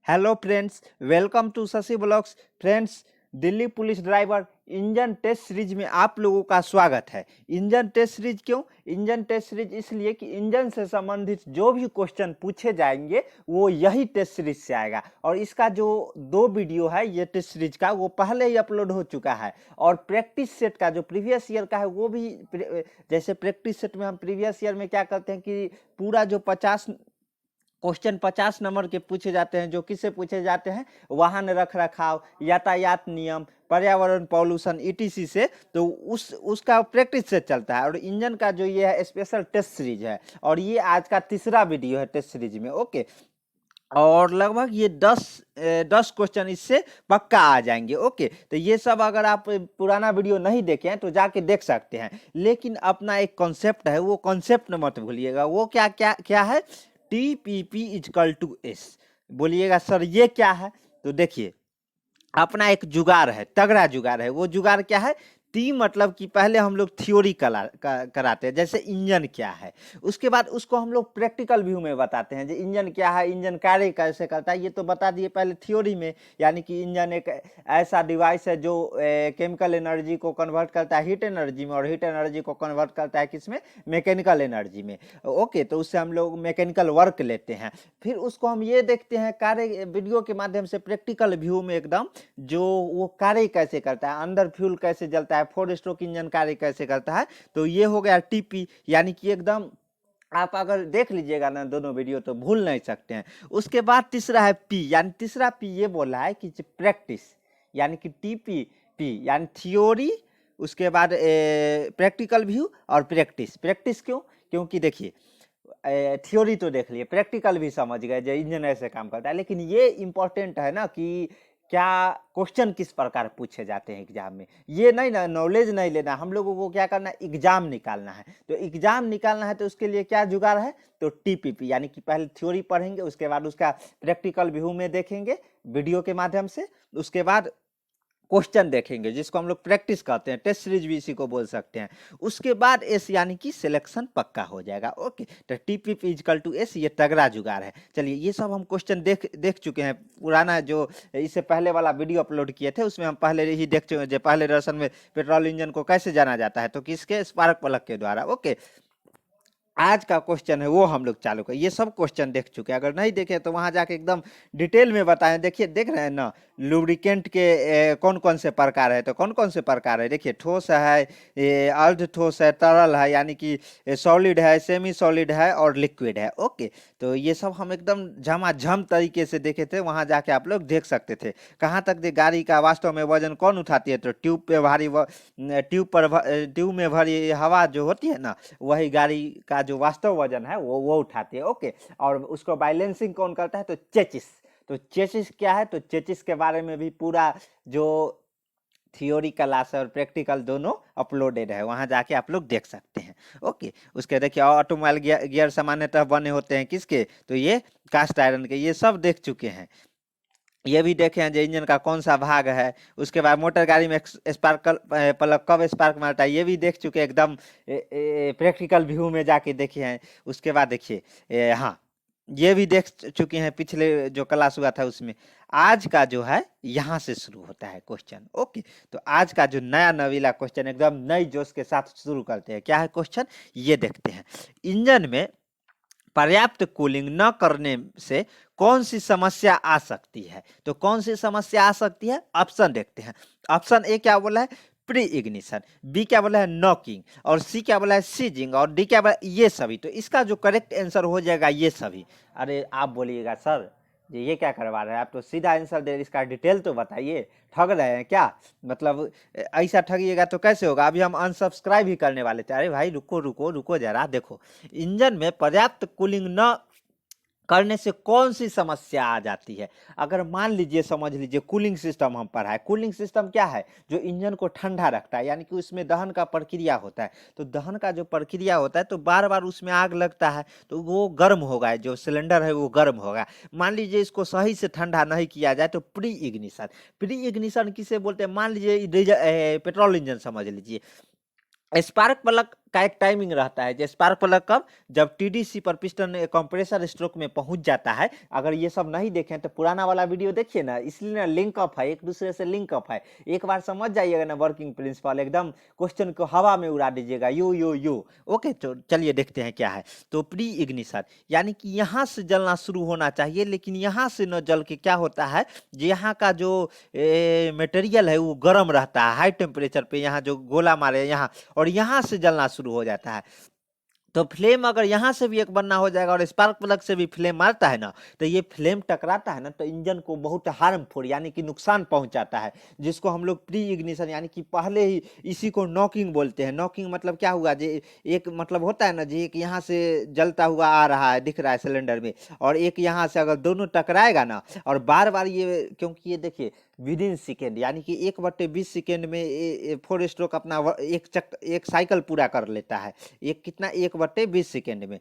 Hello friends, welcome to Shashi blogs. Friends, Delhi police driver engine test series में आप लोगों का स्वागत है। इंजन टेस्ट सीरीज क्यों? इंजन टेस्ट सीरीज इसलिए कि इंजन से संबंधित जो भी क्वेश्चन पूछे जाएंगे वो यही टेस्ट सीरीज से आएगा। और इसका जो 2 वीडियो है ये टेस्ट सीरीज का, वो पहले ही अपलोड हो चुका है। और प्रैक्टिस सेट का जो प्रीवियस ईयर का है वो भी, जैसे प्रैक्टिस सेट में हम प्रीवियस ईयर में क्या करते हैं कि पूरा जो 50 नंबर के पूछे जाते हैं, जो किससे पूछे जाते हैं, वाहन रख रखाव, यातायात नियम, पर्यावरण, पॉल्यूशन, ईटीसी से, तो उसका प्रैक्टिस से चलता है। और इंजन का जो ये है स्पेशल टेस्ट सीरीज है, और ये आज का तीसरा वीडियो है टेस्ट सीरीज में। ओके, और लगभग ये 10 क्वेश्चन इससे पक्का आ जाएंगे। ओके, तो ये सब अगर आप पुराना वीडियो नहीं देखे हैं तो जाके देख सकते हैं। लेकिन अपना एक कॉन्सेप्ट है, वो कॉन्सेप्ट मत भूलिएगा। वो क्या क्या क्या है? TPP is equal to S. बोलिएगा सर ये क्या है? तो देखिए, अपना एक जुगाड़ है, तगड़ा जुगाड़ है। वो जुगाड़ क्या है? मतलब कि पहले हम लोग थ्योरी कराते हैं, जैसे इंजन क्या है, उसके बाद उसको हम लोग प्रैक्टिकल व्यू में बताते हैं। जो इंजन क्या है, इंजन कार्य कैसे करता है, ये तो बता दिए पहले थ्योरी में। यानी कि इंजन एक ऐसा डिवाइस है जो केमिकल एनर्जी को कन्वर्ट करता है हीट एनर्जी में, और हीट एनर्जी को कन्वर्ट करता है किसमें? मैकेनिकल एनर्जी में। ओके, तो उससे हम लोग मैकेनिकल वर्क लेते हैं। फिर उसको हम ये देखते हैं कार्य वीडियो के माध्यम से, प्रैक्टिकल व्यू में एकदम, जो वो कार्य कैसे करता है, अंदर फ्यूल कैसे जलता है, 4 स्ट्रोक इंजन कार्य कैसे करता है। तो ये हो गया टीपी, यानी कि एकदम आप अगर देख लीजिएगा ना दोनों वीडियो तो भूल नहीं सकते हैं। उसके बाद तीसरा है पी, यानी तीसरा पी ये बोला है कि प्रैक्टिस, यानी कि टीपी पी यानी थियोरी, उसके बाद प्रैक्टिकल व्यू और प्रैक्टिस। प्रैक्टिस क्यों? क्योंकि देखिए, थ्योरी तो देख लिए, प्रैक्टिकल भी समझ गए जो इंजन ऐसे काम करता है, लेकिन ये इंपॉर्टेंट है ना कि क्या क्वेश्चन किस प्रकार पूछे जाते हैं एग्जाम में। ये नहीं ना, नॉलेज नहीं लेना, हम लोगों को क्या करना है, एग्जाम निकालना है। तो एग्जाम निकालना है तो उसके लिए क्या जुगाड़ है? तो टीपीपी, यानी कि पहले थ्योरी पढ़ेंगे, उसके बाद उसका प्रैक्टिकल व्यू में देखेंगे वीडियो के माध्यम से, उसके बाद क्वेश्चन देखेंगे जिसको हम लोग प्रैक्टिस करते हैं, टेस्ट सीरीज भी इसी को बोल सकते हैं। उसके बाद एस, यानी कि सिलेक्शन पक्का हो जाएगा। ओके, तो टीपीपी इजकल टू एस, ये तगड़ा जुगाड़ है। चलिए, ये सब हम क्वेश्चन देख चुके हैं। पुराना जो इससे पहले वाला वीडियो अपलोड किए थे उसमें हम पहले ही देख चुके हैं, पहले दर्शन में पेट्रोल इंजन को कैसे जाना जाता है, तो किसके? स्पार्क प्लग के द्वारा। ओके, आज का क्वेश्चन है वो हम लोग चालू कर, ये सब क्वेश्चन देख चुके हैं। अगर नहीं देखे तो वहां जाके एकदम डिटेल में बताएं। देखिए, देख रहे हैं ना, लुब्रिकेंट के कौन कौन से प्रकार है, तो कौन कौन से प्रकार है? देखिए, ठोस है, ये अर्ध ठोस है, तरल है, यानी कि सॉलिड है, सेमी सॉलिड है, और लिक्विड है। ओके, तो ये सब हम एकदम झमाझम तरीके से देखे थे, वहां जाके आप लोग देख सकते थे। कहाँ तक दे गाड़ी का वास्तव में वजन कौन उठाती है? तो ट्यूब पे भारी ट्यूब में भरी हवा जो होती है ना, वही गाड़ी का जो वास्तव वजन है वो उठाती है। ओके, और उसको बैलेंसिंग कौन करता है? तो चेचिस। तो चेचिस क्या है? तो चेचिस के बारे में भी पूरा जो थियोरी क्लास है और प्रैक्टिकल दोनों अपलोडेड है, वहां जाके आप लोग देख सकते हैं। ओके, उसके देखिए, ऑटोमोबाइल गियर सामान्यतः बने होते हैं किसके? तो ये कास्ट आयरन के। ये सब देख चुके हैं। ये भी देखे हैं जो इंजन का कौन सा भाग है। उसके बाद मोटर गाड़ी में स्पार्कल प्लग कब स्पार्क मारता है, ये भी देख चुके हैं एकदम प्रैक्टिकल व्यू में जाके देखे हैं। उसके बाद देखिए, हाँ, ये भी देख चुके हैं पिछले जो क्लास हुआ था उसमें। आज का जो है यहाँ से शुरू होता है क्वेश्चन। ओके, तो आज का जो नया नवीला क्वेश्चन एकदम नई जोश के साथ शुरू करते हैं। क्या है क्वेश्चन, ये देखते हैं। इंजन में पर्याप्त कूलिंग न करने से कौन सी समस्या आ सकती है? तो कौन सी समस्या आ सकती है? ऑप्शन देखते हैं। ऑप्शन ए क्या बोला है? Pre ignition. बी क्या बोला है? नॉकिंग। और सी क्या बोला है? सीजिंग। और डी क्या बोला है? ये सभी। तो इसका जो करेक्ट आंसर हो जाएगा ये सभी। अरे आप बोलिएगा सर ये क्या करवा रहे हैं आप, तो सीधा आंसर दे, इसका डिटेल तो बताइए। ठग रहे हैं क्या? मतलब ऐसा ठगिएगा तो कैसे होगा? अभी हम अनसब्सक्राइब ही करने वाले थे। अरे भाई रुको रुको रुको जरा, देखो, इंजन में पर्याप्त कूलिंग न करने से कौन सी समस्या आ जाती है। अगर मान लीजिए, समझ लीजिए, कूलिंग सिस्टम हम पढ़ा है। कूलिंग सिस्टम क्या है? जो इंजन को ठंडा रखता है, यानी कि उसमें दहन का प्रक्रिया होता है। तो दहन का जो प्रक्रिया होता है तो बार बार उसमें आग लगता है, तो वो गर्म होगा, जो सिलेंडर है वो गर्म होगा। मान लीजिए इसको सही से ठंडा नहीं किया जाए तो प्री इग्निशन। प्री इग्निशन किसे बोलते हैं? मान लीजिए पेट्रोल इंजन समझ लीजिए, स्पार्क प्लग का एक टाइमिंग रहता है। जैसे स्पार्क प्लग कब, जब टीडीसी पर पिस्टन कंप्रेसर स्ट्रोक में पहुंच जाता है। अगर ये सब नहीं देखें तो पुराना वाला वीडियो देखिए ना, इसलिए ना लिंक अप है, एक दूसरे से लिंक अप है। एक बार समझ जाइएगा ना वर्किंग प्रिंसिपल, एकदम क्वेश्चन को हवा में उड़ा दीजिएगा, यू। ओके, तो चलिए देखते हैं क्या है। तो प्री इग्निशन यानी कि यहाँ से जलना शुरू होना चाहिए, लेकिन यहाँ से न जल के क्या होता है, यहाँ का जो मटेरियल है वो गर्म रहता है हाई टेम्परेचर पे, यहाँ जो गोला मारे यहाँ, और यहाँ से जलना शुरू हो जाता है। तो फ्लेम अगर यहाँ से भी एक बनना हो जाएगा और स्पार्क प्लग से भी फ्लेम मारता है ना, तो ये फ्लेम टकराता है ना, तो इंजन को बहुत हार्मफुल यानी कि नुकसान पहुंचाता है, जिसको हम लोग प्री इग्निशन यानी कि पहले ही, इसी को नॉकिंग बोलते हैं। नॉकिंग मतलब क्या हुआ, जो एक मतलब होता है ना, जो एक यहाँ से जलता हुआ आ रहा है दिख रहा है सिलेंडर में, और एक यहाँ से अगर दोनों टकराएगा ना, और बार बार ये, क्योंकि ये देखिए विद इन सेकेंड यानी कि 1/20 सेकेंड में 4 स्ट्रोक अपना एक साइकिल पूरा कर लेता है। एक कितना, 1/20 सेकेंड में,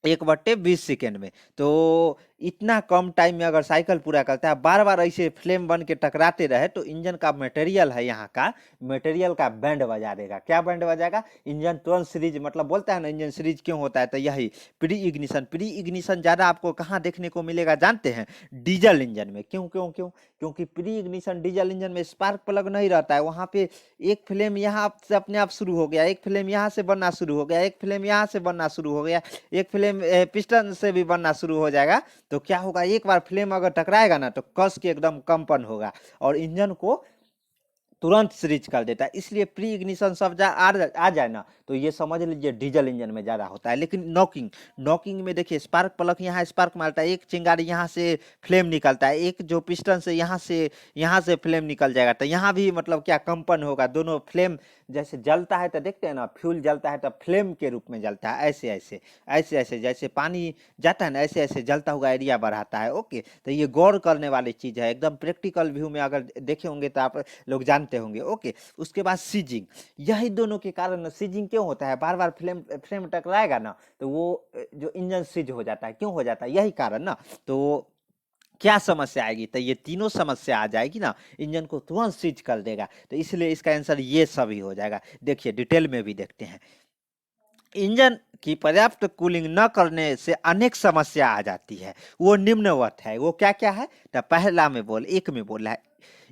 1/20 सेकेंड में। तो इतना कम टाइम में अगर साइकिल पूरा करता है, बार बार ऐसे फ्लेम बन के टकराते रहे, तो इंजन का मटेरियल है, यहाँ का मटेरियल का बैंड बजा देगा। क्या बैंड बजाएगा, इंजन तुरंत सीरीज, मतलब बोलता है ना इंजन सीरीज क्यों होता है, तो यही प्री इग्निशन। प्री इग्निशन ज़्यादा आपको कहाँ देखने को मिलेगा जानते हैं, डीजल इंजन में। क्यों क्यों क्यों, क्योंकि प्री इग्निशन डीजल इंजन में स्पार्क प्लग नहीं रहता है, वहाँ पे एक फ्लेम यहाँ से अपने आप शुरू हो गया, एक फ्लेम यहाँ से बनना शुरू हो गया, एक फ्लेम यहाँ से बनना शुरू हो गया, एक फ्लेम पिस्टन से भी बनना शुरू हो जाएगा। तो क्या होगा, एक बार फ्लेम अगर टकराएगा ना, तो कस के एकदम कंपन होगा और इंजन को तुरंत सीरीज कर देता है। इसलिए प्री इग्निशन शब्द आ जाए ना, तो ये समझ लीजिए डीजल इंजन में ज़्यादा होता है। लेकिन नॉकिंग में देखिए, स्पार्क प्लग यहाँ स्पार्क मारता है, एक चिंगारी यहाँ से फ्लेम निकलता है, एक जो पिस्टन से यहाँ से फ्लेम निकल जाएगा, तो यहाँ भी मतलब क्या कंपन होगा, दोनों फ्लेम जैसे जलता है, तो देखते हैं ना फ्यूल जलता है तो फ्लेम के रूप में जलता है, ऐसे जैसे पानी जाता है ना, ऐसे ऐसे जलता हुआ एरिया बढ़ाता है। ओके, तो ये गौर करने वाली चीज़ है, एकदम प्रैक्टिकल व्यू में अगर देखे होंगे तो आप लोग जानते होंगे। ओके, उसके बाद सीजिंग, यही दोनों के कारण सीजिंग क्यों होता है, बार बार फ्लेम टकराएगा ना, तो वो जो इंजन सीज हो जाता है, क्यों हो जाता है, यही कारण ना। तो क्या समस्या आएगी, तो ये तीनों समस्या आ जाएगी ना, इंजन को तुरंत सीज कर देगा। तो इसलिए इसका आंसर ये सभी हो जाएगा। देखिए डिटेल में भी देखते हैं। इंजन की पर्याप्त कूलिंग न करने से अनेक समस्या आ जाती है, वो निम्नवत है। वो क्या क्या है, तो पहला में एक में बोला है,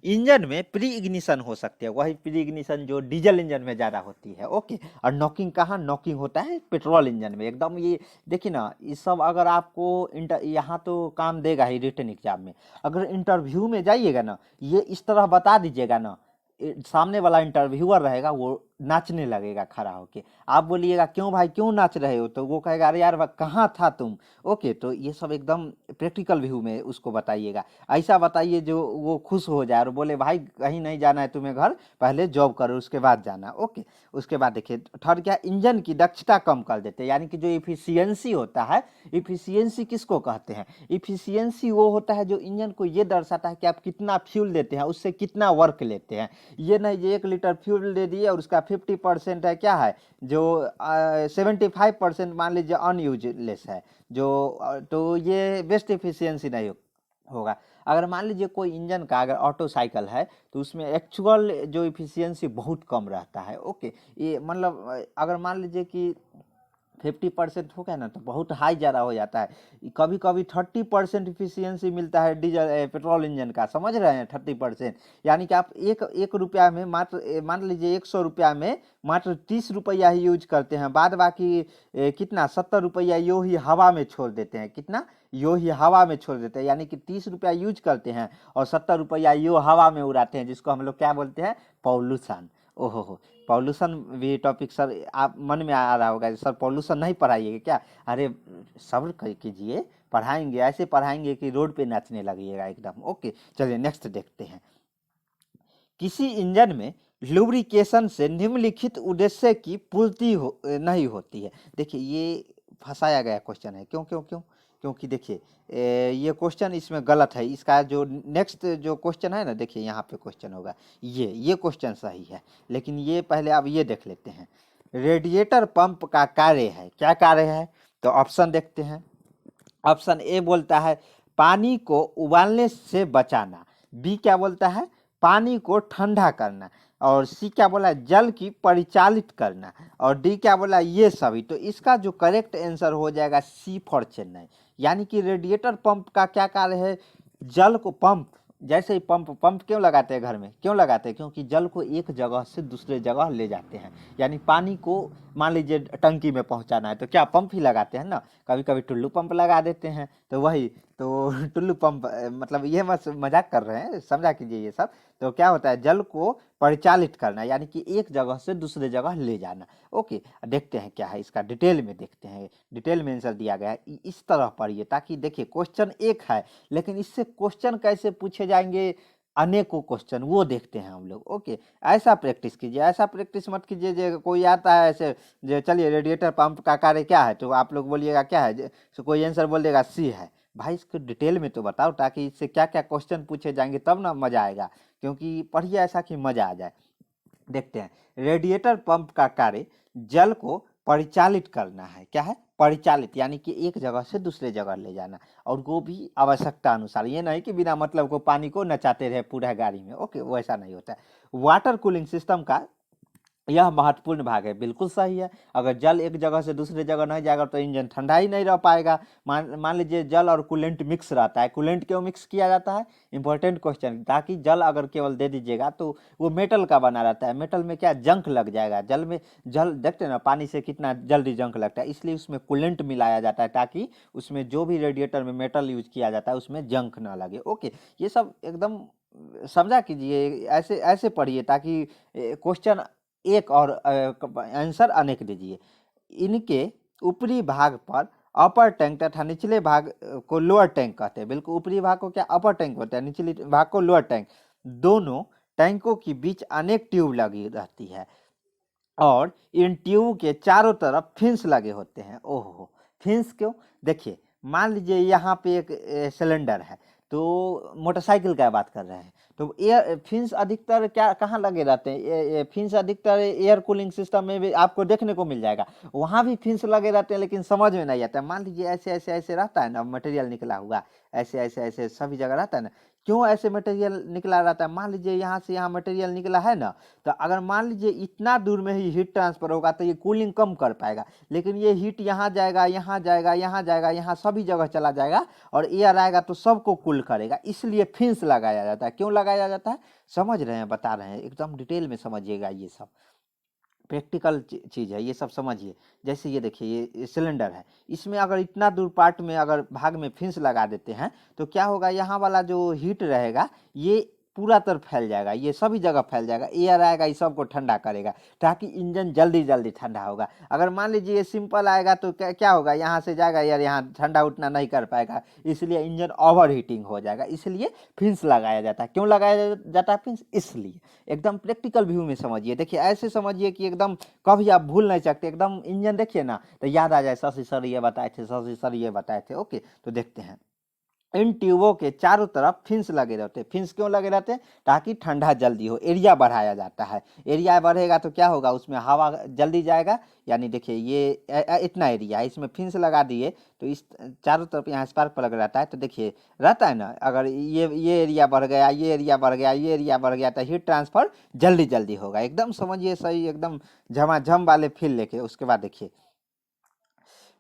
इंजन में प्री इग्निशन हो सकती है, वही प्री इग्निशन जो डीजल इंजन में ज़्यादा होती है। ओके, और नॉकिंग कहाँ, नॉकिंग होता है पेट्रोल इंजन में एकदम। ये देखिए ना, ये सब अगर आपको यहाँ तो काम देगा ही रिटन एग्जाम में, अगर इंटरव्यू में जाइएगा ना, ये इस तरह बता दीजिएगा ना, सामने वाला इंटरव्यूअर रहेगा वो नाचने लगेगा खड़ा होके। आप बोलिएगा क्यों भाई क्यों नाच रहे हो, तो वो कहेगा अरे यार कहाँ था तुम। ओके, तो ये सब एकदम प्रैक्टिकल व्यू में उसको बताइएगा, ऐसा बताइए जो वो खुश हो जाए और बोले भाई कहीं नहीं जाना है तुम्हें, घर पहले जॉब करो उसके बाद जाना। ओके, उसके बाद देखिए थर्ड क्या, इंजन की दक्षता कम कर देते हैं, यानी कि जो इफिशियंसी होता है, इफिशियंसी किसको कहते हैं, इफिशियंसी वो होता है जो इंजन को ये दर्शाता है कि आप कितना फ्यूल देते हैं, उससे कितना वर्क लेते हैं। ये नहीं ये 1 लीटर फ्यूल दे दिए और उसका 50% है क्या है, जो 75% मान लीजिए अनयूजलेस है, जो तो ये बेस्ट इफिशियंसी नहीं होगा। अगर मान लीजिए कोई इंजन का अगर ऑटो साइकिल है, तो उसमें एक्चुअल जो इफिशियंसी बहुत कम रहता है। ओके, ये मतलब अगर मान लीजिए कि 50% हो गया ना, तो बहुत हाई ज़्यादा हो जाता है। कभी कभी 30% इफिशियंसी मिलता है डीजल पेट्रोल इंजन का, समझ रहे हैं 30%, यानी कि आप एक रुपया में मात्र मान लीजिए 100 रुपया में मात्र 30 रुपया ही यूज करते हैं, बाद बाकी कितना 70 रुपया यो ही हवा में छोड़ देते हैं। कितना, यो ही हवा में छोड़ देते हैं, यानी कि 30 रुपया यूज करते हैं और 70 रुपया यो हवा में उड़ाते हैं, जिसको हम लोग क्या बोलते हैं, पॉल्यूशन। ओहो हो, पॉल्यूशन भी टॉपिक सर आप मन में आ रहा होगा, सर पॉल्यूशन नहीं पढ़ाइएगा क्या, अरे सब्र कीजिए, पढ़ाएंगे, ऐसे पढ़ाएंगे कि रोड पे नाचने लगिएगा एकदम। ओके, चलिए नेक्स्ट देखते हैं। किसी इंजन में लुब्रिकेशन से निम्नलिखित उद्देश्य की पूर्ति नहीं होती है। देखिए ये फंसाया गया क्वेश्चन है, क्यों क्यों क्यों, क्योंकि देखिए ये क्वेश्चन इसमें गलत है। इसका जो नेक्स्ट जो क्वेश्चन है ना, देखिए यहाँ पे क्वेश्चन होगा, ये क्वेश्चन सही है, लेकिन ये पहले आप ये देख लेते हैं। रेडिएटर पंप का कार्य है, क्या कार्य है, तो ऑप्शन देखते हैं। ऑप्शन ए बोलता है पानी को उबालने से बचाना, बी क्या बोलता है, पानी को ठंडा करना, और सी क्या बोला, जल की परिचालित करना, और डी क्या बोला, ये सभी। तो इसका जो करेक्ट आंसर हो जाएगा सी फॉर चेन्नई। यानी कि रेडिएटर पंप का क्या कार्य है, जल को पंप, जैसे ही पंप क्यों लगाते हैं घर में, क्यों लगाते हैं, क्योंकि जल को एक जगह से दूसरे जगह ले जाते हैं। यानी पानी को मान लीजिए टंकी में पहुंचाना है तो क्या पंप ही लगाते हैं ना, कभी कभी टुल्लू पंप लगा देते हैं, तो वही तो टुल्लू पंप मतलब ये मजाक कर रहे हैं, समझा कीजिए ये सब। तो क्या होता है, जल को परिचालित करना, यानी कि एक जगह से दूसरे जगह ले जाना। ओके, देखते हैं क्या है इसका, डिटेल में देखते हैं। डिटेल में आंसर दिया गया है, इस तरह पढ़िए, ताकि देखिए क्वेश्चन एक है लेकिन इससे क्वेश्चन कैसे पूछे जाएंगे, अनेकों क्वेश्चन, वो देखते हैं हम लोग। ओके, ऐसा प्रैक्टिस कीजिए, ऐसा प्रैक्टिस मत कीजिए जो कोई आता है ऐसे जो चलिए रेडिएटर पंप का कार्य क्या है, तो आप लोग बोलिएगा क्या है, तो कोई आंसर बोल देगा सी है। भाई इसको डिटेल में तो बताओ, ताकि इससे क्या क्या क्वेश्चन पूछे जाएंगे, तब ना मजा आएगा। क्योंकि पढ़िए ऐसा कि मजा आ जाए। देखते हैं, रेडिएटर पंप का कार्य जल को परिचालित करना है। क्या है, परिचालित, यानी कि एक जगह से दूसरे जगह ले जाना, और वो भी आवश्यकता अनुसार। ये नहीं कि बिना मतलब को पानी को नचाते रहे पूरा गाड़ी में। ओके, वो ऐसा नहीं होता है। वाटर कूलिंग सिस्टम का यह महत्वपूर्ण भाग है, बिल्कुल सही है। अगर जल एक जगह से दूसरे जगह नहीं जाएगा तो इंजन ठंडा ही नहीं रह पाएगा। मान लीजिए जल और कूलेंट मिक्स रहता है, कूलेंट क्यों मिक्स किया जाता है, इंपॉर्टेंट क्वेश्चन। ताकि जल अगर केवल दे दीजिएगा तो वो मेटल का बना रहता है, मेटल में क्या जंक लग जाएगा। जल में, जल देखते हैं ना पानी से कितना जल्दी जंक लगता है, इसलिए उसमें कूलेंट मिलाया जाता है, ताकि उसमें जो भी रेडिएटर में मेटल यूज किया जाता है उसमें जंक ना लगे। ओके, ये सब एकदम समझा कीजिए, ऐसे ऐसे पढ़िए ताकि क्वेश्चन एक और आंसर अनेक दीजिए। इनके ऊपरी भाग पर अपर टैंक तथा निचले भाग को लोअर टैंक कहते हैं। बिल्कुल, ऊपरी भाग को क्या अपर टैंक होता है, निचले भाग को लोअर टैंक। दोनों टैंकों के बीच अनेक ट्यूब लगी रहती है, और इन ट्यूब के चारों तरफ फिन्स लगे होते हैं। ओहो, फिन्स क्यों, देखिए मान लीजिए यहाँ पे एक सिलेंडर है, तो मोटरसाइकिल का बात कर रहे हैं, तो एयर फिन्स अधिकतर क्या कहाँ लगे रहते हैं, फिन्स अधिकतर एयर कूलिंग सिस्टम में भी आपको देखने को मिल जाएगा। वहाँ भी फिन्स लगे रहते हैं, लेकिन समझ में नहीं आता है। मान लीजिए ऐसे ऐसे ऐसे रहता है ना मटेरियल निकला हुआ, ऐसे ऐसे ऐसे सभी जगह रहता है ना। क्यों ऐसे मटेरियल निकला रहता है, मान लीजिए यहाँ से यहाँ मटेरियल निकला है ना, तो अगर मान लीजिए इतना दूर में ही हीट ट्रांसफर होगा तो ये कूलिंग कम कर पाएगा। लेकिन ये हीट यहाँ जाएगा, यहाँ जाएगा, यहाँ जाएगा, यहाँ सभी जगह चला जाएगा, और एयर आएगा तो सबको कूल करेगा। इसलिए फिन्स लगाया जाता है। क्यों लगाया जाता है, समझ रहे हैं, बता रहे हैं, एकदम डिटेल में समझिएगा। ये सब प्रैक्टिकल चीज है, ये सब समझिए। जैसे ये देखिए, ये सिलेंडर है, इसमें अगर इतना दूर पार्ट में अगर भाग में फिन्स लगा देते हैं तो क्या होगा, यहाँ वाला जो हीट रहेगा ये पूरा तरफ फैल जाएगा, ये सभी जगह फैल जाएगा, एयर आएगा, ये सबको ठंडा करेगा, ताकि इंजन जल्दी जल्दी ठंडा होगा। अगर मान लीजिए ये सिंपल आएगा तो क्या होगा, यहाँ से जाएगा यार, यहाँ ठंडा उठना नहीं कर पाएगा, इसलिए इंजन ओवर हीटिंग हो जाएगा। इसलिए फिन्स लगाया जाता है। क्यों लगाया जाता है फिन्स, इसलिए। एकदम प्रैक्टिकल व्यू में समझिए। देखिए ऐसे समझिए कि एकदम कभी आप भूल नहीं सकते। एकदम इंजन देखिए ना तो याद आ जाए, शशि सर ये बताए थे, शशि सर ये बताए थे। ओके, तो देखते हैं, इन ट्यूबों के चारों तरफ फिन्स लगे रहते हैं। फिन्स क्यों लगे रहते हैं, ताकि ठंडा जल्दी हो, एरिया बढ़ाया जाता है। एरिया बढ़ेगा तो क्या होगा, उसमें हवा जल्दी जाएगा। यानी देखिए ये इतना एरिया है, इसमें फिन्स लगा दिए तो इस चारों तरफ यहाँ स्पार्क प्लग रहता है, तो देखिए रहता है ना, अगर ये एरिया बढ़ गया, ये एरिया बढ़ गया, ये एरिया बढ़ गया, तो हीट ट्रांसफर जल्दी जल्दी होगा। एकदम समझिए सही, एकदम झमाझम वाले फील लेके। उसके बाद देखिए,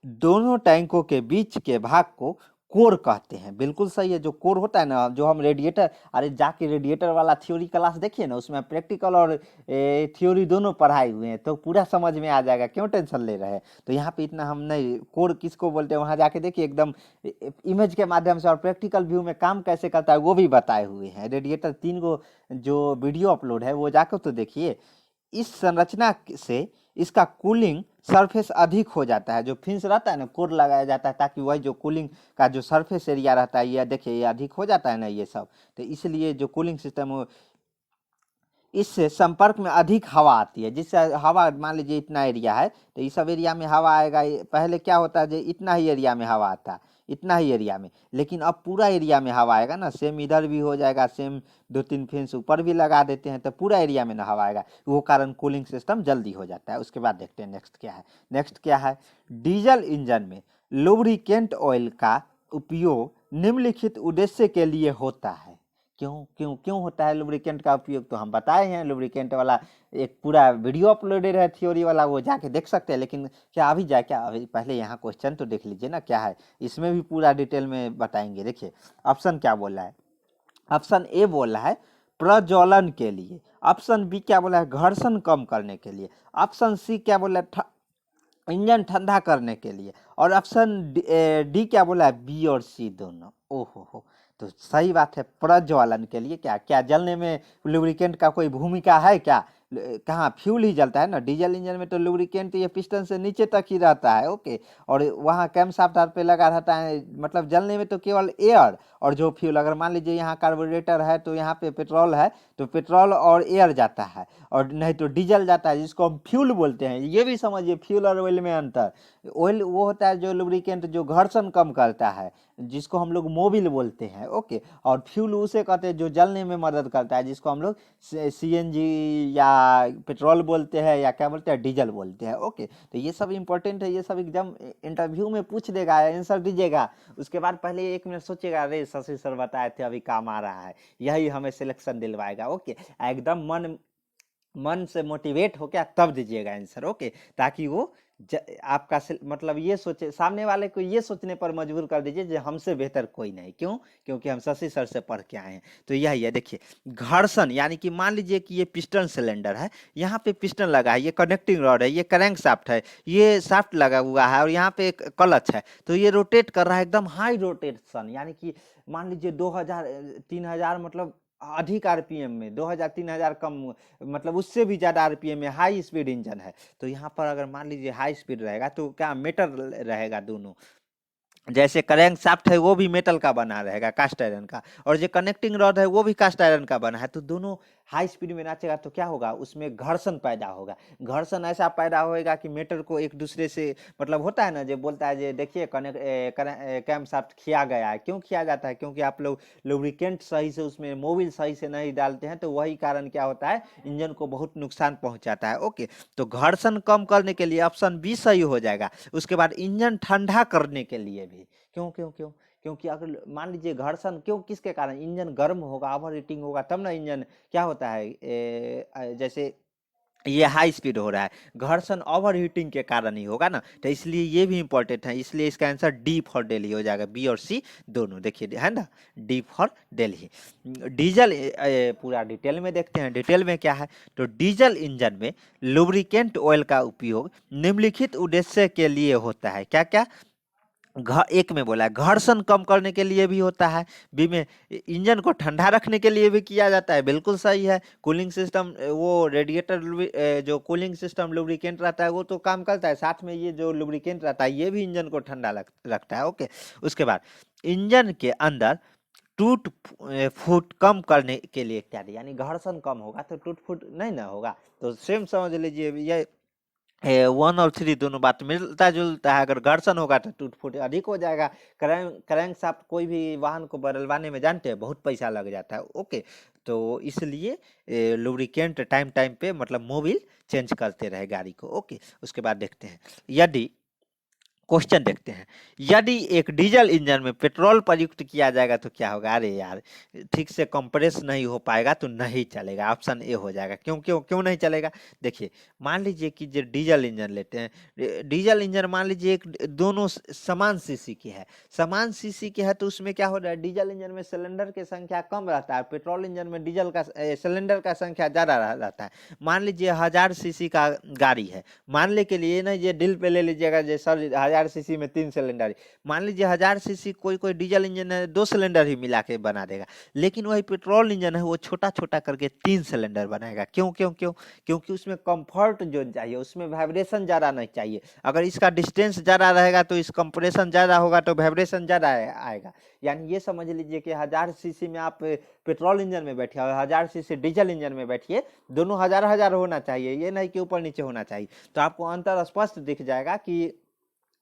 दोनों टैंकों के बीच के भाग को कोर कहते हैं। बिल्कुल सही है, जो कोर होता है ना, जो हम रेडिएटर, अरे जाके रेडिएटर वाला थ्योरी क्लास देखिए ना, उसमें प्रैक्टिकल और थ्योरी दोनों पढ़ाए हुए हैं, तो पूरा समझ में आ जाएगा। क्यों टेंशन ले रहे हैं, तो यहाँ पे इतना हम नहीं, कोर किसको बोलते हैं वहाँ जाके देखिए, एकदम इमेज के माध्यम से और प्रैक्टिकल व्यू में काम कैसे करता है वो भी बताए हुए हैं। रेडिएटर 3 गो जो वीडियो अपलोड है वो जाकर तो देखिए। इस संरचना से इसका कूलिंग सरफेस अधिक हो जाता है। जो फिन्स रहता है ना, कोर लगाया जाता है, ताकि वही जो कूलिंग का जो सरफेस एरिया रहता है, ये देखिए ये अधिक हो जाता है ना ये सब, तो इसलिए जो कूलिंग सिस्टम, इससे संपर्क में अधिक हवा आती है। जिससे हवा, मान लीजिए इतना एरिया है तो इस सब एरिया में हवा आएगा। पहले क्या होता है, जो इतना ही एरिया में हवा आता है, इतना ही एरिया में, लेकिन अब पूरा एरिया में हवा आएगा ना। सेम इधर भी हो जाएगा, सेम 2-3 फिन्स ऊपर भी लगा देते हैं तो पूरा एरिया में ना हवा आएगा, वो कारण कूलिंग सिस्टम जल्दी हो जाता है। उसके बाद देखते हैं नेक्स्ट क्या है। नेक्स्ट क्या है, डीजल इंजन में लुब्रिकेंट ऑयल का उपयोग निम्नलिखित उद्देश्य के लिए होता है। क्यों क्यों क्यों होता है लुब्रिकेंट का उपयोग, तो हम बताए हैं। लुब्रिकेंट वाला एक पूरा वीडियो अपलोडेड है थ्योरी वाला, वो जाके देख सकते हैं। लेकिन क्या अभी जाए क्या, अभी पहले यहाँ क्वेश्चन तो देख लीजिए ना क्या है, इसमें भी पूरा डिटेल में बताएंगे। देखिए ऑप्शन क्या बोला है, ऑप्शन ए बोला है प्रज्वलन के लिए, ऑप्शन बी क्या बोला है घर्षण कम करने के लिए, ऑप्शन सी क्या बोला है इंजन ठंडा करने के लिए, और ऑप्शन डी क्या बोला है बी और सी दोनों। ओहो हो, तो सही बात है प्रज्वलन के लिए। क्या क्या जलने में लुब्रिकेंट का कोई भूमिका है क्या, कहाँ फ्यूल ही जलता है ना, डीजल इंजन में तो लुब्रिकेंट ये पिस्टन से नीचे तक ही रहता है। ओके, और वहाँ कैमशाफ्ट पे लगा रहता है, मतलब जलने में तो केवल एयर और जो फ्यूल, अगर मान लीजिए यहाँ कार्बोरेटर है तो यहाँ पे पेट्रोल है तो पेट्रोल और एयर जाता है, और नहीं तो डीजल जाता है जिसको हम फ्यूल बोलते हैं। ये भी समझिए फ्यूल और ऑयल में अंतर। ऑयल वो होता है जो लुब्रिकेंट जो घर्षण कम करता है, जिसको हम लोग मोबिल बोलते हैं। ओके, और फ्यूल उसे कहते हैं जो जलने में मदद करता है, जिसको हम लोग सीएनजी या पेट्रोल बोलते हैं, या क्या बोलते हैं डीजल बोलते हैं। ओके, तो ये सब इंपॉर्टेंट है, ये सब एग्जाम इंटरव्यू में पूछ देगा, आंसर दीजिएगा। उसके बाद पहले 1 मिनट सोचिएगा, अरे शशि सर बताए थे अभी काम आ रहा है, यही हमें सिलेक्शन दिलवाएगा। ओके, एकदम मन से मोटिवेट हो गया तब दीजिएगा आंसर। ओके, ताकि वो आपका मतलब ये सोचे, सामने वाले को ये सोचने पर मजबूर कर दीजिए कि हमसे बेहतर कोई नहीं। क्यों, क्योंकि हम शशि सर से पढ़ के आए हैं। तो यही है, देखिए घर्षण यानी कि मान लीजिए कि ये पिस्टन सिलेंडर है, यहाँ पे पिस्टन लगा है, ये कनेक्टिंग रॉड है, ये क्रैंक शाफ्ट है, ये शाफ्ट लगा हुआ है, और यहाँ पे एक क्लच है, तो ये रोटेट कर रहा है एकदम हाई रोटेशन, यानी कि मान लीजिए 2000 3000 मतलब अधिक आरपीएम में, 2000 3000 कम, मतलब उससे भी ज़्यादा आरपीएम में हाई स्पीड इंजन है। तो यहाँ पर अगर मान लीजिए हाई स्पीड रहेगा तो क्या मेटल रहेगा दोनों, जैसे क्रैंक शाफ्ट है वो भी मेटल का बना रहेगा, कास्ट आयरन का, और जो कनेक्टिंग रॉड है वो भी कास्ट आयरन का बना है। तो दोनों हाई स्पीड में नाचेगा तो क्या होगा, उसमें घर्षण पैदा होगा। घर्षण ऐसा पैदा होएगा कि मेटल को एक दूसरे से, मतलब होता है ना जो बोलता है, जो देखिए कैम शाफ्ट खिया गया है, क्यों खिया जाता है, क्योंकि आप लोग लुब्रिकेंट सही से उसमें मोबिल सही से नहीं डालते हैं, तो वही कारण क्या होता है, इंजन को बहुत नुकसान पहुंचाता है। ओके, तो घर्षण कम करने के लिए ऑप्शन बी सही हो जाएगा। उसके बाद इंजन ठंडा करने के लिए भी, क्यों क्यों क्यों, क्योंकि अगर मान लीजिए घर्षण क्यों, किसके कारण, इंजन गर्म होगा, ओवर हीटिंग होगा, तब ना इंजन क्या होता है, जैसे ये हाई स्पीड हो रहा है, घर्षण ओवर हीटिंग के कारण ही होगा ना। तो इसलिए ये भी इंपॉर्टेंट है, इसलिए इसका आंसर डी फॉर दिल्ली हो जाएगा, बी और सी दोनों, देखिए है ना, डी फॉर दिल्ली। डीजल पूरा डिटेल में देखते हैं, डिटेल में क्या है, तो डीजल इंजन में लुब्रिकेंट ऑयल का उपयोग निम्नलिखित उद्देश्य के लिए होता है। क्या क्या, एक में बोला है घर्षण कम करने के लिए भी होता है, बी में इंजन को ठंडा रखने के लिए भी किया जाता है, बिल्कुल सही है। कूलिंग सिस्टम, वो रेडिएटर जो कूलिंग सिस्टम लुब्रिकेंट रहता है वो तो काम करता है, साथ में ये जो लुब्रिकेंट रहता है ये भी इंजन को ठंडा रखता है। ओके, उसके बाद इंजन के अंदर टूट फूट कम करने के लिए इत्यादि, यानी घर्षण कम होगा तो टूट फूट नहीं ना होगा। तो सेम समझ लीजिए, ये 1 और 3 दोनों बात मिलता जुलता है। अगर घर्षण होगा तो टूट फूट अधिक हो जाएगा। क्रैंक शाफ्ट कोई भी वाहन को बदलवाने में जानते हैं बहुत पैसा लग जाता है। ओके, तो इसलिए लुब्रिकेंट टाइम टाइम पे मतलब मोबिल चेंज करते रहे गाड़ी को। ओके, उसके बाद देखते हैं, यदि क्वेश्चन देखते हैं, यदि एक डीजल इंजन में पेट्रोल प्रयुक्त किया जाएगा तो क्या होगा। अरे यार, ठीक से कंप्रेस नहीं हो पाएगा तो नहीं चलेगा, ऑप्शन ए हो जाएगा। क्यों क्यों क्यों नहीं चलेगा, देखिए मान लीजिए कि जो डीजल इंजन लेते हैं, डीजल इंजन मान लीजिए एक दोनों समान सीसी की है, समान सीसी की है, तो उसमें क्या हो रहा है, डीजल इंजन में सिलेंडर की संख्या कम रहता है, पेट्रोल इंजन में डीजल का सिलेंडर का संख्या ज़्यादा रहता है। मान लीजिए 1000 सीसी का गाड़ी है, मान ले के लिए ना, ये दिल पे ले लीजिएगा, जैसा 1000 सीसी में 3 सिलेंडर, मान लीजिए 1000 सीसी कोई कोई डीजल इंजन है 2 सिलेंडर ही मिला के बना देगा, लेकिन वही पेट्रोल इंजन है वो छोटा छोटा करके 3 सिलेंडर बनाएगा। क्यों क्यों क्यों, क्योंकि उसमें कंफर्ट जो चाहिए, उसमें वाइब्रेशन ज़्यादा नहीं चाहिए। अगर इसका डिस्टेंस ज़्यादा रहेगा तो इस कंप्रेशन ज़्यादा होगा तो वाइब्रेशन ज़्यादा आएगा। यानी ये समझ लीजिए कि 1000 सीसी में आप पेट्रोल इंजन में बैठिए और 1000 सीसी डीजल इंजन में बैठिए, दोनों 1000 होना चाहिए, ये नहीं कि ऊपर नीचे होना चाहिए। तो आपको अंतर स्पष्ट दिख जाएगा कि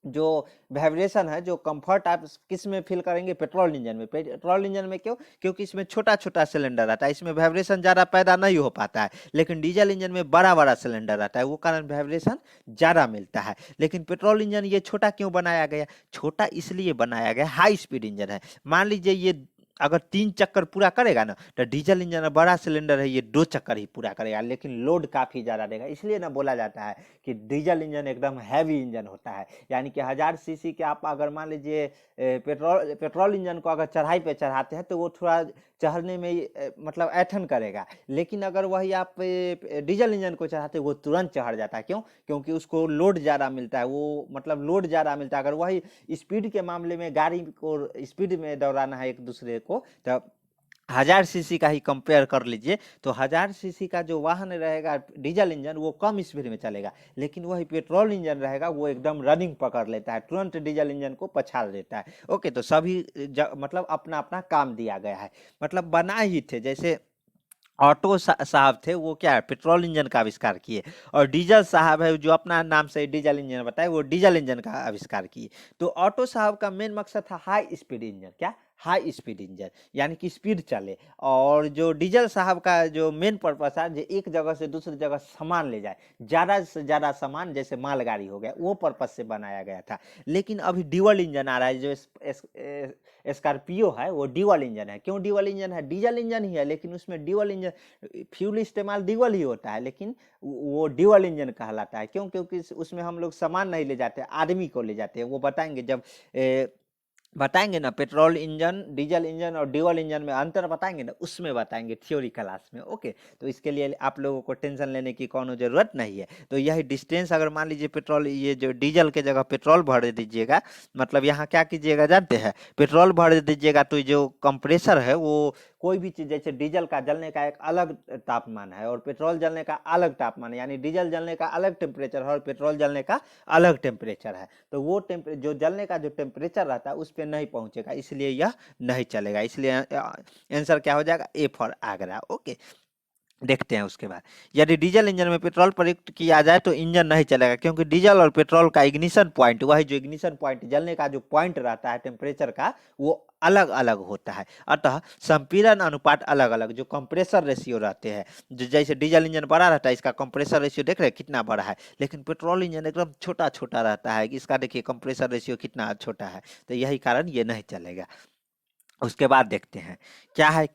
जो वाइब्रेशन है, जो कंफर्ट आप किस में फील करेंगे, पेट्रोल इंजन में। पेट्रोल इंजन में क्यों, क्योंकि इसमें छोटा छोटा सिलेंडर आता है, इसमें वाइब्रेशन ज़्यादा पैदा नहीं हो पाता है। लेकिन डीजल इंजन में बड़ा बड़ा सिलेंडर आता है, वो कारण वाइब्रेशन ज़्यादा मिलता है। लेकिन पेट्रोल इंजन ये छोटा क्यों बनाया गया, छोटा इसलिए बनाया गया, हाई स्पीड इंजन है। मान लीजिए ये अगर 3 चक्कर पूरा करेगा ना तो डीजल इंजन बड़ा सिलेंडर है, ये 2 चक्कर ही पूरा करेगा, लेकिन लोड काफ़ी ज़्यादा देगा। इसलिए ना बोला जाता है कि डीजल इंजन एकदम हैवी इंजन होता है, यानी कि 1000 सीसी के आप अगर मान लीजिए पेट्रोल इंजन को अगर चढ़ाई पे चढ़ाते हैं तो वो थोड़ा चढ़ने में मतलब ऐठन करेगा, लेकिन अगर वही आप डीजल इंजन को चढ़ाते हैं वो तुरंत चढ़ जाता है। क्यों? क्योंकि उसको लोड ज़्यादा मिलता है, वो मतलब लोड ज़्यादा मिलता है। अगर वही स्पीड के मामले में गाड़ी को स्पीड में दौड़ाना है एक दूसरे को, तो 1000 सीसी का ही कंपेयर कर लीजिए, तो 1000 सीसी का जो वाहन रहेगा डीजल इंजन वो कम स्पीड में चलेगा, लेकिन वही पेट्रोल इंजन रहेगा वो एकदम रनिंग पकड़ लेता है, तुरंत डीजल इंजन को पछाड़ देता है। ओके, तो सभी मतलब अपना अपना काम दिया गया है, मतलब बना ही थे। जैसे ऑटो साहब थे, वो क्या है पेट्रोल इंजन का आविष्कार किए, और डीजल साहब है जो अपना नाम से डीजल इंजन बताए, वो डीजल इंजन का आविष्कार किए। तो ऑटो साहब का मेन मकसद था हाई स्पीड इंजन, क्या हाई स्पीड इंजन, यानी कि स्पीड चले। और जो डीजल साहब का जो मेन पर्पस है, जो एक जगह से दूसरी जगह सामान ले जाए, ज़्यादा से ज़्यादा सामान, जैसे मालगाड़ी हो गया, वो पर्पस से बनाया गया था। लेकिन अभी ड्यूअल इंजन आ रहा है, जो स्कॉर्पियो है वो ड्यूअल इंजन है। क्यों ड्यूअल इंजन है? डीजल इंजन ही है, लेकिन उसमें ड्यूअल इंजन फ्यूल इस्तेमाल ड्यूअल ही होता है, लेकिन वो ड्यूअल इंजन कहलाता है। क्यों? क्योंकि उसमें हम लोग सामान नहीं ले जाते, आदमी को ले जाते हैं। वो बताएंगे जब बताएंगे ना, पेट्रोल इंजन, डीजल इंजन और ड्यूअल इंजन में अंतर बताएंगे ना, उसमें बताएंगे थ्योरी क्लास में। ओके, तो इसके लिए आप लोगों को टेंशन लेने की कोनो ज़रूरत नहीं है। तो यही डिस्टेंस, अगर मान लीजिए पेट्रोल, ये जो डीजल के जगह पेट्रोल भर दीजिएगा, मतलब यहाँ क्या कीजिएगा जानते हैं, पेट्रोल भर दीजिएगा तो जो कंप्रेसर है वो कोई भी चीज़, जैसे डीजल का जलने का एक अलग तापमान है और पेट्रोल जलने का अलग तापमान है, यानी डीजल जलने का अलग टेम्परेचर है और पेट्रोल जलने का अलग टेम्परेचर है। तो वो जो जलने का जो टेम्परेचर रहता है उस पर नहीं पहुंचेगा, इसलिए यह नहीं चलेगा। इसलिए आंसर क्या हो जाएगा? A for Agra. ओके, देखते हैं उसके बाद। यदि डीजल इंजन में पेट्रोल प्रयुक्त किया जाए तो इंजन नहीं चलेगा, क्योंकि डीजल और पेट्रोल का इग्निशन पॉइंट, वही जो इग्निशन पॉइंट, जलने का जो पॉइंट रहता है टेम्परेचर का, वो अलग अलग होता है। अतः संपीड़न अनुपात अलग अलग, जो कंप्रेसर रेशियो रहते हैं, जो जैसे डीजल इंजन बड़ा रहता है, इसका कंप्रेसर रेशियो देख रहे हैं कितना बड़ा है, लेकिन पेट्रोल इंजन एकदम छोटा छोटा रहता है, इसका देखिए कंप्रेसर रेशियो कितना छोटा है। तो यही कारण ये नहीं चलेगा। उसके बाद देखते हैं क्या है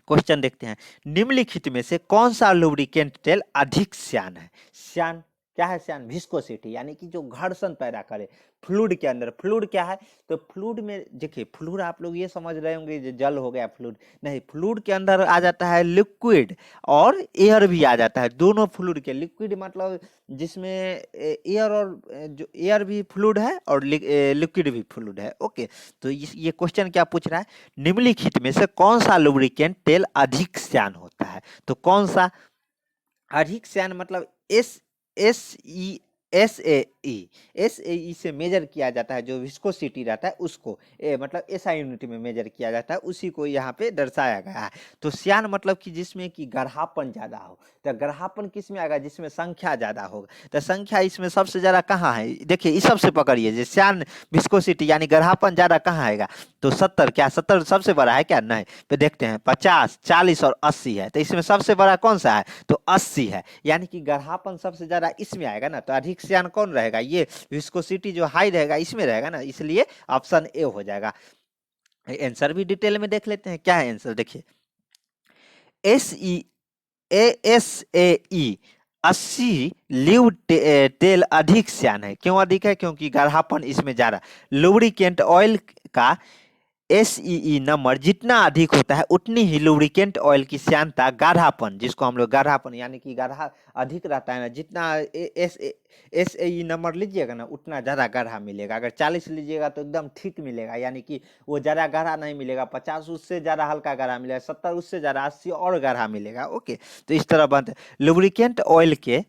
क्वेश्चन देखते हैं। निम्नलिखित में से कौन सा लुब्रिकेंट तेल अधिक श्यान है? श्यान क्या है? श्यान विस्कोसिटी, यानी कि जो घर्षण पैदा करे फ्लूइड के अंदर। फ्लूइड क्या है? तो फ्लूइड में देखिए, फ्लूइड आप लोग ये समझ रहे होंगे जो जल हो गया फ्लूइड, नहीं, फ्लूइड के अंदर आ जाता है लिक्विड और एयर भी आ जाता है, दोनों फ्लूइड के। लिक्विड मतलब जिसमें एयर और जो एयर भी फ्लूइड है और लिक्विड भी फ्लूइड है। ओके, तो ये क्वेश्चन क्या पूछ रहा है? निम्नलिखित में से कौन सा लुब्रिकेंट तेल अधिक श्यान होता है? तो कौन सा अधिक श्यान मतलब एस ए ई से मेजर किया जाता है, जो विस्कोसिटी रहता है उसको मतलब एसआई यूनिट में मेजर किया जाता है, उसी को यहाँ पे दर्शाया गया है। तो श्यान मतलब कि जिसमें कि गढ़ापन ज्यादा हो। तो गढ़ापन किस में आएगा? जिसमें संख्या ज्यादा होगा। तो संख्या इसमें सबसे ज्यादा कहाँ है? देखिए इस सबसे पकड़िए, जो श्यान विस्कोसिटी यानी गढ़ापन ज्यादा कहाँ आएगा? तो 70, क्या 70 सबसे बड़ा है क्या? नहीं। तो देखते हैं 50, 40 और 80 है, तो इसमें सबसे बड़ा कौन सा है? तो 80 है, यानी कि गढ़ापन सबसे ज्यादा इसमें आएगा ना। तो अधिक श्यान कौन रहेगा? ये विस्कोसिटी जो हाई रहेगा इसमें रहेगा ना, इसलिए ऑप्शन ए हो जाएगा। आंसर भी डिटेल में देख लेते हैं, क्या है आंसर देखिए। एस ए ई 80 तेल अधिक श्यान है। क्यों अधिक है? क्योंकि गढ़ापन इसमें ज्यादा। लुब्रिकेंट ऑयल का एसईई नंबर जितना अधिक होता है उतनी ही लुब्रिकेंट ऑयल की श्यानता, गाढ़ापन, जिसको हम लोग गाढ़ापन यानी कि गाढ़ा अधिक रहता है ना, जितना एसएई नंबर लीजिएगा ना उतना ज़्यादा गाढ़ा मिलेगा। अगर 40 लीजिएगा तो एकदम ठीक मिलेगा, यानी कि वो ज़्यादा गाढ़ा नहीं मिलेगा। 50 उससे ज़्यादा हल्का गाढ़ा मिलेगा, 70 उससे ज़्यादा, 80 और गाढ़ा मिलेगा। ओके, तो इस तरह बनते लुब्रिकेंट ऑयल के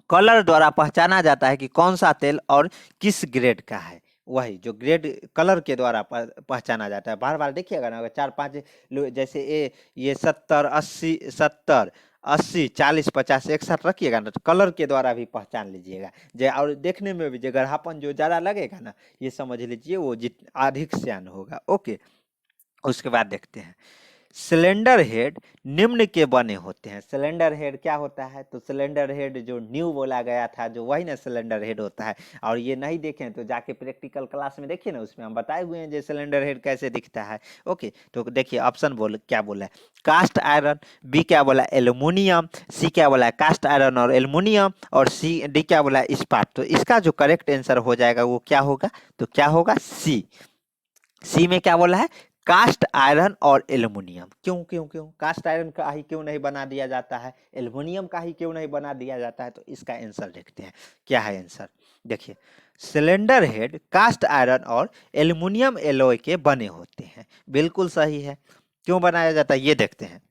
कलर द्वारा पहचाना जाता है कि कौन सा तेल और किस ग्रेड का है। वही जो ग्रेड कलर के द्वारा पहचाना जाता है। बार बार देखिएगा ना, अगर 4-5 जैसे ये 70, 80, 70, 80, 40, 50 एक साथ रखिएगा ना, तो कलर के द्वारा भी पहचान लीजिएगा। जो और देखने में भी जो गढ़ापन जो ज़्यादा लगेगा ना, ये समझ लीजिए वो अधिक श्यान होगा। ओके, उसके बाद देखते हैं सिलेंडर हेड निम्न के बने होते हैं। सिलेंडर हेड क्या होता है? तो सिलेंडर हेड जो न्यू बोला गया था, जो वही ना सिलेंडर हेड होता है। और ये नहीं देखें तो जाके प्रैक्टिकल क्लास में देखिए ना, उसमें हम बताए हुए हैं जो सिलेंडर हेड कैसे दिखता है। ओके, तो देखिए ऑप्शन बोल क्या बोला है, कास्ट आयरन, बी क्या बोला एल्यूमिनियम, सी क्या बोला कास्ट आयरन और एल्यूमिनियम, और सी डी क्या बोला इस्पात। तो इसका जो करेक्ट आंसर हो जाएगा वो क्या होगा? तो क्या होगा? सी। सी में क्या बोला है? कास्ट आयरन और एल्युमिनियम। क्यों क्यों क्यों कास्ट आयरन का ही क्यों नहीं बना दिया जाता है, एल्युमिनियम का ही क्यों नहीं बना दिया जाता है? तो इसका आंसर देखते हैं क्या है आंसर। देखिए, सिलेंडर हेड कास्ट आयरन और एल्युमिनियम एलॉय के बने होते हैं। बिल्कुल सही है। क्यों बनाया जाता है ये देखते हैं।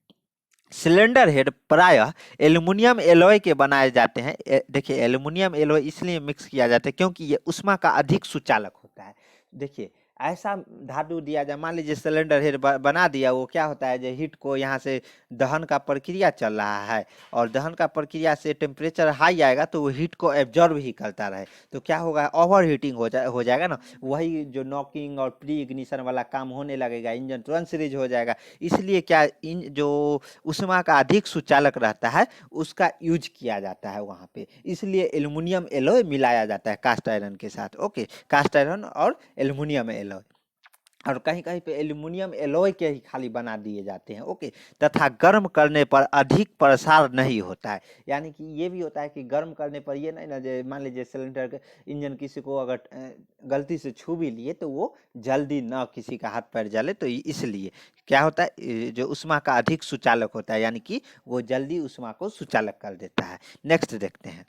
सिलेंडर हेड प्रायः एल्युमिनियम एलॉय के बनाए जाते हैं। देखिए, एल्युमिनियम एलॉय इसलिए मिक्स किया जाता है क्योंकि ये उष्मा का अधिक सुचालक होता है। देखिए, ऐसा धातु दिया जाए, मान लीजिए सिलेंडर हेड बना दिया, वो क्या होता है, जो हीट को यहाँ से दहन का प्रक्रिया चल रहा है और दहन का प्रक्रिया से टेम्परेचर हाई आएगा तो वो हीट को एब्जॉर्ब ही करता रहे, तो क्या होगा, ओवर हीटिंग हो जाएगा ना, वही जो नॉकिंग और प्री इग्निशन वाला काम होने लगेगा, इंजन तुरंत सीरीज हो जाएगा। इसलिए क्या इन जो उष्मा का अधिक सुचालक रहता है उसका यूज किया जाता है वहाँ पे, इसलिए एल्युमिनियम एलॉय मिलाया जाता है कास्ट आयरन के साथ। ओके, कास्ट आयरन और एल्युमिनियम एलॉय, और कहीं कहीं पे एल्युमिनियम एलॉय के ही खाली बना दिए जाते हैं। ओके, तथा गर्म करने पर अधिक प्रसार नहीं होता है। यानी कि ये भी होता है कि गर्म करने पर ये नहीं ना, मान लीजिए सिलेंडर के इंजन किसी को अगर गलती से छू भी लिए तो वो जल्दी ना किसी का हाथ पैर जले, तो इसलिए क्या होता है, जो उष्मा का अधिक सुचालक होता है, यानी कि वो जल्दी उष्मा को सुचालक कर देता है। नेक्स्ट देखते हैं,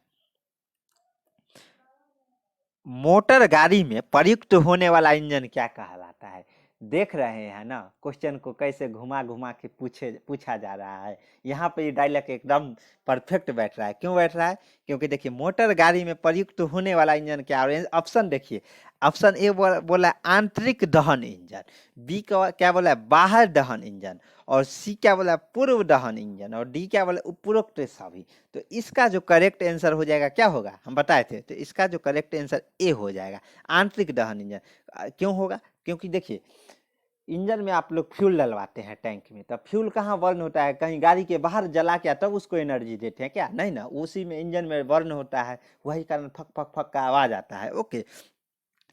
मोटर गाड़ी में प्रयुक्त होने वाला इंजन क्या कहलाता है? देख रहे हैं ना क्वेश्चन को कैसे घुमा घुमा के पूछा जा रहा है। यहाँ पे ये डायलॉग एकदम परफेक्ट बैठ रहा है। क्यों बैठ रहा है? क्योंकि देखिए, मोटर गाड़ी में प्रयुक्त होने वाला इंजन क्या, और ऑप्शन देखिए, ऑप्शन ए बोला आंतरिक दहन इंजन, बी क्या बोला है बाहर दहन इंजन, और सी क्या बोला पूर्व दहन इंजन, और डी क्या बोला उपरोक्त सभी। तो इसका जो करेक्ट आंसर हो जाएगा क्या होगा, हम बताए थे, तो इसका जो करेक्ट आंसर ए हो जाएगा, आंतरिक दहन इंजन। क्यों होगा? क्योंकि देखिए, इंजन में आप लोग फ्यूल डलवाते हैं टैंक में, तब फ्यूल कहाँ बर्न होता है, कहीं गाड़ी के बाहर जला के तब उसको एनर्जी देते हैं क्या? नहीं ना, उसी में इंजन में बर्न होता है, वही कारण फक फक फक का आवाज आता है। ओके,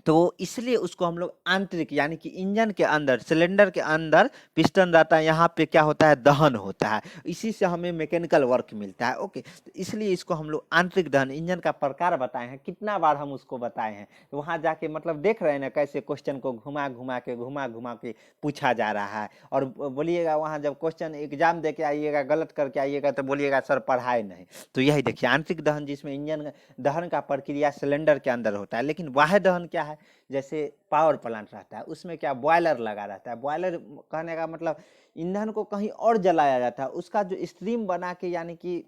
तो इसलिए उसको हम लोग आंतरिक, यानी कि इंजन के अंदर, सिलेंडर के अंदर पिस्टन रहता है, यहाँ पे क्या होता है, दहन होता है, इसी से हमें मैकेनिकल वर्क मिलता है। ओके, तो इसलिए इसको हम लोग आंतरिक दहन इंजन का प्रकार बताए हैं। कितना बार हम उसको बताए हैं, तो वहाँ जाके मतलब देख रहे हैं ना कैसे क्वेश्चन को घुमा घुमा के पूछा जा रहा है। और बोलिएगा वहाँ जब क्वेश्चन एग्जाम दे के आइएगा गलत करके आइएगा तो बोलिएगा सर पढ़ाए नहीं। तो यही देखिए, आंतरिक दहन जिसमें इंजन दहन का प्रक्रिया सिलेंडर के अंदर होता है, लेकिन बाह्य दहन क्या है, जैसे पावर प्लांट रहता है उसमें क्या बॉयलर लगा रहता है। बॉयलर कहने का मतलब ईंधन को कहीं और जलाया जाता है, उसका जो स्ट्रीम बना के, यानी कि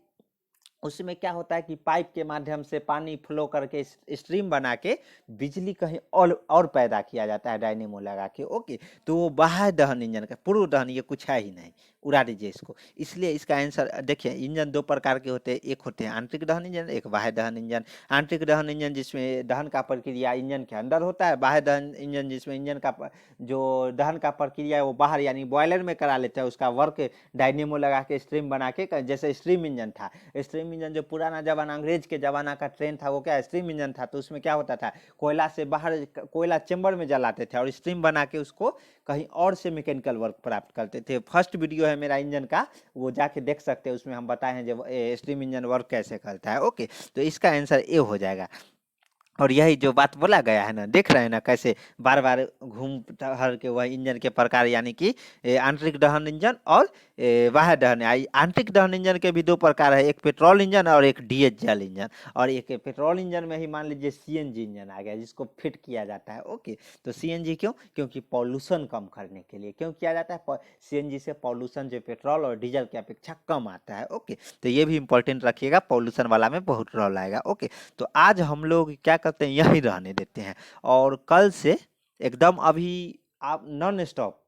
उसमें क्या होता है कि पाइप के माध्यम से पानी फ्लो करके स्ट्रीम बना के बिजली कहीं और पैदा किया जाता है डायनेमो लगा के। ओके, तो वो बाह्य दहन इंजन का, पूर्व दहन ये कुछ है ही नहीं, उड़ा दीजिए इसको। इसलिए इसका आंसर देखिए, इंजन दो प्रकार के होते हैं, एक होते हैं आंतरिक दहन इंजन, एक बाह्य दहन इंजन। आंतरिक दहन इंजन जिसमें दहन का प्रक्रिया इंजन के अंदर होता है, बाह्य दहन इंजन जिसमें इंजन का जो दहन का प्रक्रिया है वो बाहर यानी बॉयलर में करा लेते हैं, उसका वर्क डायनेमो लगा के स्ट्रीम बना के, जैसे स्ट्रीम इंजन था। स्ट्रीम इंजन जो पुराना जमाना अंग्रेज के जमाना का ट्रेन था वो क्या स्ट्रीम इंजन था, तो उसमें क्या होता था, कोयला से बाहर कोयला चेंबर में जलाते थे और स्ट्रीम बना के उसको कहीं और से मैकेनिकल वर्क प्राप्त करते थे। फर्स्ट वीडियो है मेरा इंजन का, वो जाके देख सकते हैं, उसमें हम बताए हैं जब स्ट्रीम इंजन वर्क कैसे करता है। ओके, तो इसका आंसर ए हो जाएगा। और यही जो बात बोला गया है ना, देख रहे हैं ना कैसे बार बार घूम टहल के वह इंजन के प्रकार, यानी कि आंतरिक दहन इंजन और बाह्य दहन। आंतरिक दहन इंजन के भी दो प्रकार है, एक पेट्रोल इंजन और एक डीजल इंजन। और एक पेट्रोल इंजन में ही मान लीजिए सीएनजी इंजन आ गया जिसको फिट किया जाता है। ओके, तो सीएनजी क्यों? क्योंकि पॉल्यूशन कम करने के लिए क्यों किया जाता है, सीएनजी से पॉल्यूशन जो पेट्रोल और डीजल की अपेक्षा कम आता है। ओके, तो ये भी इंपॉर्टेंट रखिएगा, पॉल्यूशन वाला में बहुत रोल आएगा। ओके, तो आज हम लोग क्या करते हैं, यहीं रहने देते हैं, और कल से एकदम अभी आप नॉन स्टॉप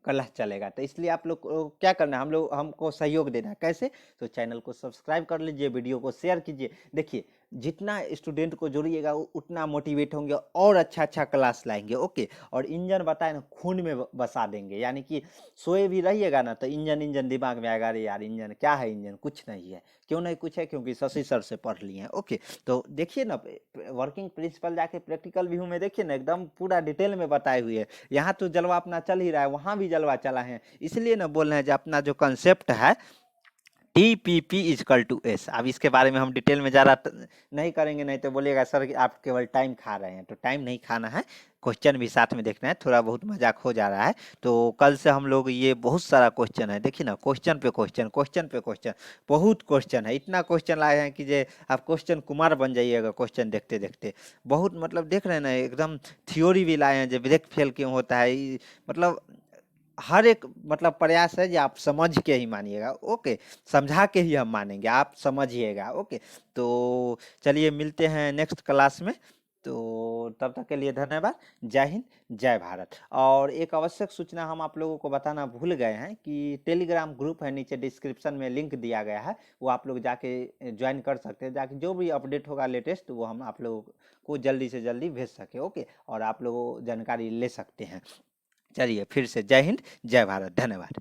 क्लास चलेगा। तो इसलिए आप लोग को क्या करना है, हम लोग हमको सहयोग देना है। कैसे? तो चैनल को सब्सक्राइब कर लीजिए, वीडियो को शेयर कीजिए। देखिए, जितना स्टूडेंट को जोड़िएगा उतना मोटिवेट होंगे और अच्छा अच्छा क्लास लाएंगे। ओके, और इंजन बताए ना खून में बसा देंगे, यानी कि सोए भी रहिएगा ना तो इंजन इंजन दिमाग में आएगा, अरे यार इंजन क्या है, इंजन कुछ नहीं है। क्यों नहीं कुछ है? क्योंकि शशि सर से पढ़ लिए हैं। ओके, तो देखिए ना वर्किंग प्रिंसिपल जाके प्रैक्टिकल व्यू में देखिए ना, एकदम पूरा डिटेल में बताए हुए है। यहाँ तो जलवा अपना चल ही रहा है, वहाँ भी जलवा चला है, इसलिए ना बोल रहे हैं जो अपना जो कंसेप्ट है TPP इजकल टू एस। अब इसके बारे में हम डिटेल में ज़्यादा नहीं करेंगे, नहीं तो बोलिएगा सर कि आप केवल टाइम खा रहे हैं, तो टाइम नहीं खाना है, क्वेश्चन भी साथ में देखना है, थोड़ा बहुत मजाक हो जा रहा है। तो कल से हम लोग ये बहुत सारा क्वेश्चन है, देखिए ना क्वेश्चन पे क्वेश्चन, क्वेश्चन पे क्वेश्चन, बहुत क्वेश्चन है, इतना क्वेश्चन लाए हैं कि जे आप क्वेश्चन कुमार बन जाइएगा क्वेश्चन देखते देखते। बहुत मतलब देख रहे हैं ना, एकदम थ्योरी भी लाए हैं जो ब्रेक फेल क्यों होता है, मतलब हर एक मतलब प्रयास है जो आप समझ के ही मानिएगा। ओके, समझा के ही हम मानेंगे, आप समझिएगा। ओके, तो चलिए मिलते हैं नेक्स्ट क्लास में, तो तब तक के लिए धन्यवाद। जय हिंद, जय भारत। और एक आवश्यक सूचना हम आप लोगों को बताना भूल गए हैं कि टेलीग्राम ग्रुप है, नीचे डिस्क्रिप्शन में लिंक दिया गया है, वो आप लोग जाके ज्वाइन कर सकते हैं, जाके जो भी अपडेट होगा लेटेस्ट वो हम आप लोगों को जल्दी से जल्दी भेज सके। ओके, और आप लोग जानकारी ले सकते हैं। चलिए फिर से जय हिंद, जय भारत, धन्यवाद।